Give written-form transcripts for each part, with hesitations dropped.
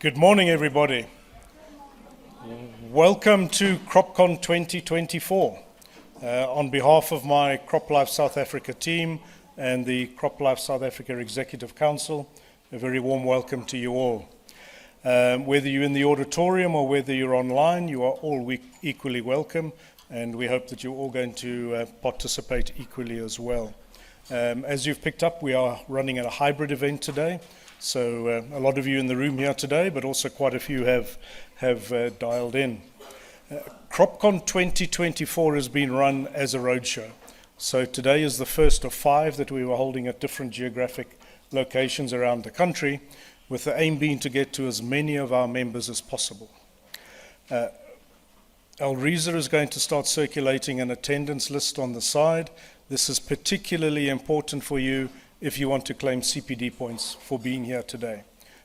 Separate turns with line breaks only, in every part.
Good morning, everybody. Welcome to CropCon 2024. On behalf of my CropLife South Africa team and the CropLife South Africa Executive Council, a very warm welcome to you all. Whether you're in the auditorium or whether you're online, you are all equally welcome, and we hope that you're all going to participate equally as well. As you've picked up, we are running a hybrid event today. So a lot of you in the room here today, but also quite a few have dialed in. CropCon 2024 has been run as a roadshow. So today is the first of 5 that we were holding at different geographic locations around the country, with the aim being to get to as many of our members as possible. Alriza is going to start circulating an attendance list on the side. This is particularly important for you if you want to claim CPD points for being here today.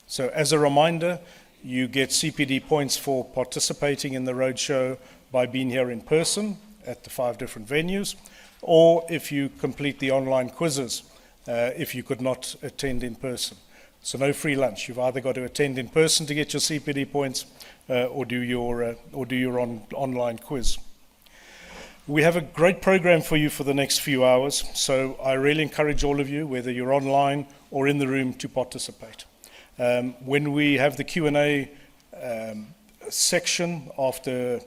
So as a reminder, you get CPD points for participating in the roadshow by being here in person at the 5 different venues, or if you complete the online quizzes, if you could not attend in person. So no free lunch. You've either got to attend in person to get your CPD points or do your online quiz. We have a great program for you for the next few hours, so I really encourage all of you, whether you're online or in the room, to participate. When we have the Q&A section after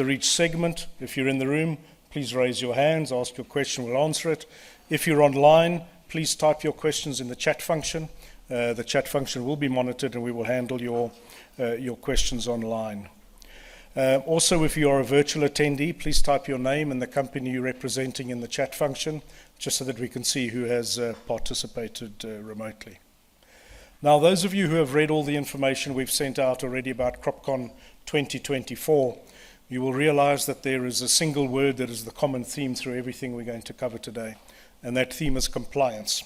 each segment, if you're in the room, please raise your hands, ask your question, we'll answer it. If you're online, please type your questions in the chat function. The chat function will be monitored and we will handle your questions online. Also, if you are a virtual attendee, please type your name and the company you're representing in the chat function, just so that we can see who has participated remotely. Now, those of you who have read all the information we've sent out already about CropCon 2024, you will realize that there is a single word that is the common theme through everything we're going to cover today, and that theme is compliance.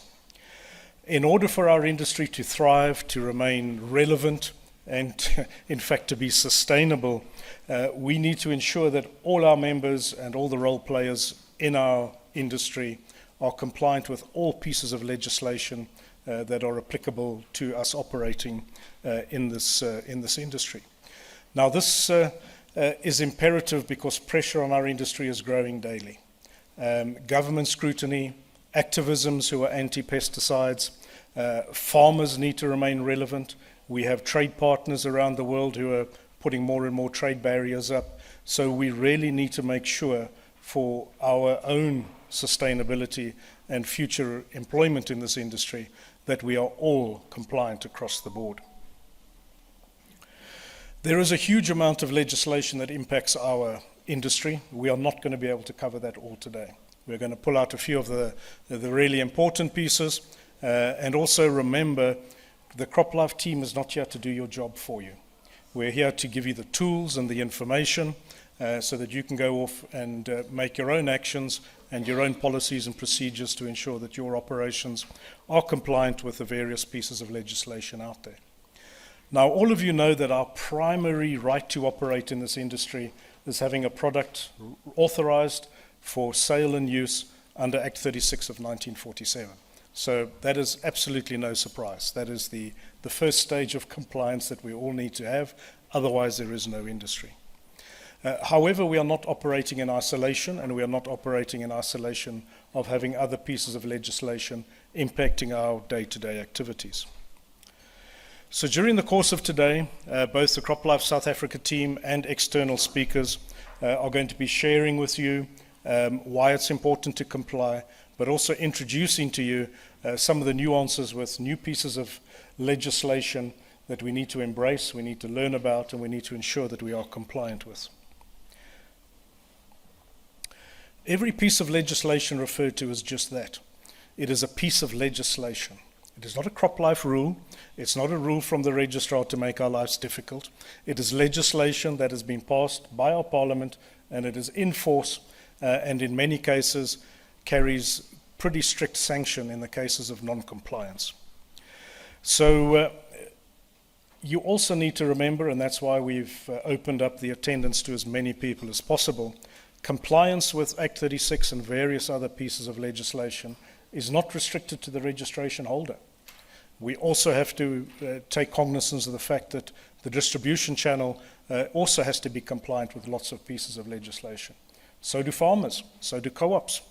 In order for our industry to thrive, to remain relevant, and in fact to be sustainable, we need to ensure that all our members and all the role players in our industry are compliant with all pieces of legislation that are applicable to us operating in this industry. Now, this is imperative because pressure on our industry is growing daily. Government scrutiny, activisms who are anti-pesticides, farmers need to remain relevant. We have trade partners around the world who are putting more and more trade barriers up. So we really need to make sure for our own sustainability and future employment in this industry that we are all compliant across the board. There is a huge amount of legislation that impacts our industry. We are not going to be able to cover that all today. We're going to pull out a few of the really important pieces, and also remember, the CropLife team is not here to do your job for you. We're here to give you the tools and the information so that you can go off and make your own actions and your own policies and procedures to ensure that your operations are compliant with the various pieces of legislation out there. Now, all of you know that our primary right to operate in this industry is having a product authorized for sale and use under Act 36 of 1947. So that is absolutely no surprise. That is the first stage of compliance that we all need to have, otherwise there is no industry. However, we are not operating in isolation, and we are not operating in isolation of having other pieces of legislation impacting our day-to-day activities. So during the course of today, both the CropLife South Africa team and external speakers are going to be sharing with you why it's important to comply, but also introducing to you some of the nuances with new pieces of legislation that we need to embrace, we need to learn about, and we need to ensure that we are compliant with. Every piece of legislation referred to is just that. It is a piece of legislation. It is not a CropLife rule. It's not a rule from the registrar to make our lives difficult. It is legislation that has been passed by our parliament, and it is in force, and in many cases carries pretty strict sanction in the cases of non-compliance. So you also need to remember, and that's why we've opened up the attendance to as many people as possible, compliance with Act 36 and various other pieces of legislation is not restricted to the registration holder. We also have to take cognizance of the fact that the distribution channel also has to be compliant with lots of pieces of legislation. So do farmers, so do co-ops,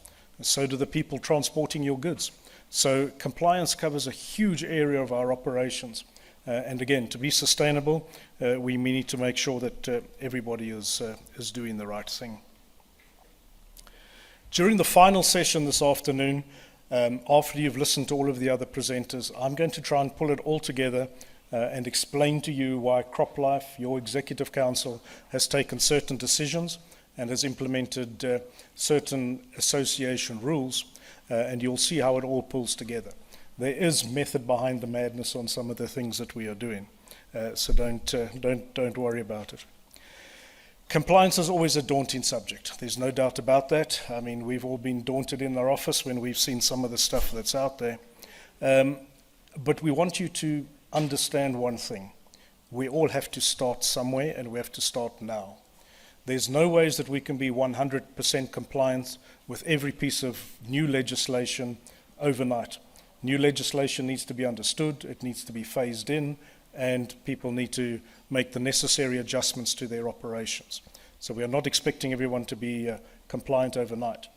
so do the people transporting your goods. So compliance covers a huge area of our operations. And again, to be sustainable, we need to make sure that everybody is doing the right thing. During the final session this afternoon, after you've listened to all of the other presenters, I'm going to try and pull it all together and explain to you why CropLife, your Executive Council, has taken certain decisions and has implemented certain association rules, and you'll see how it all pulls together. There is method behind the madness on some of the things that we are doing, so don't worry about it. Compliance is always a daunting subject. There's no doubt about that. I mean, we've all been daunted in our office when we've seen some of the stuff that's out there. But we want you to understand one thing. We all have to start somewhere, and we have to start now. There's no ways that we can be 100% compliant with every piece of new legislation overnight. New legislation needs to be understood, it needs to be phased in, and people need to make the necessary adjustments to their operations. So we are not expecting everyone to be compliant overnight.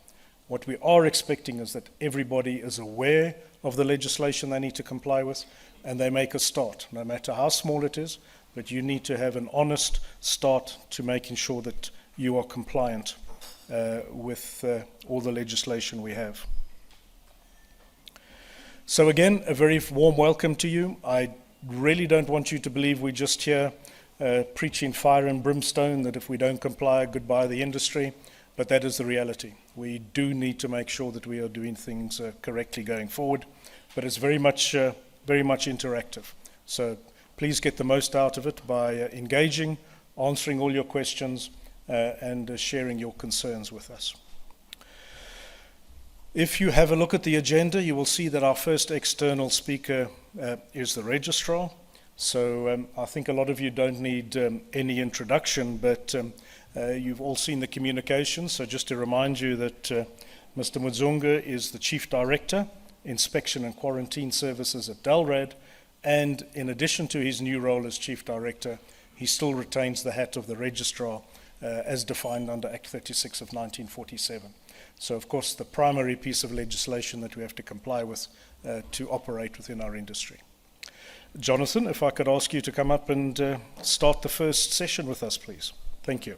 What we are expecting is that everybody is aware of the legislation they need to comply with, and they make a start, no matter how small it is, but you need to have an honest start to making sure that you are compliant with all the legislation we have. So again, a very warm welcome to you. I really don't want you to believe we're just here preaching fire and brimstone, that if we don't comply, goodbye the industry, but that is the reality. We do need to make sure that we are doing things correctly going forward, but it's very much interactive. So please get the most out of it by engaging, answering all your questions, and sharing your concerns with us. If you have a look at the agenda, you will see that our first external speaker is the registrar. So I think a lot of you don't need any introduction, but you've all seen the communications. So just to remind you that Mr. Mudzunga is the Chief Director, Inspection and Quarantine Services at Delrad, and in addition to his new role as Chief Director, he still retains the hat of the registrar as defined under Act 36 of 1947. So, of course, the primary piece of legislation that we have to comply with to operate within our industry. Jonathan, if I could ask you to come up and start the first session with us, please. Thank you.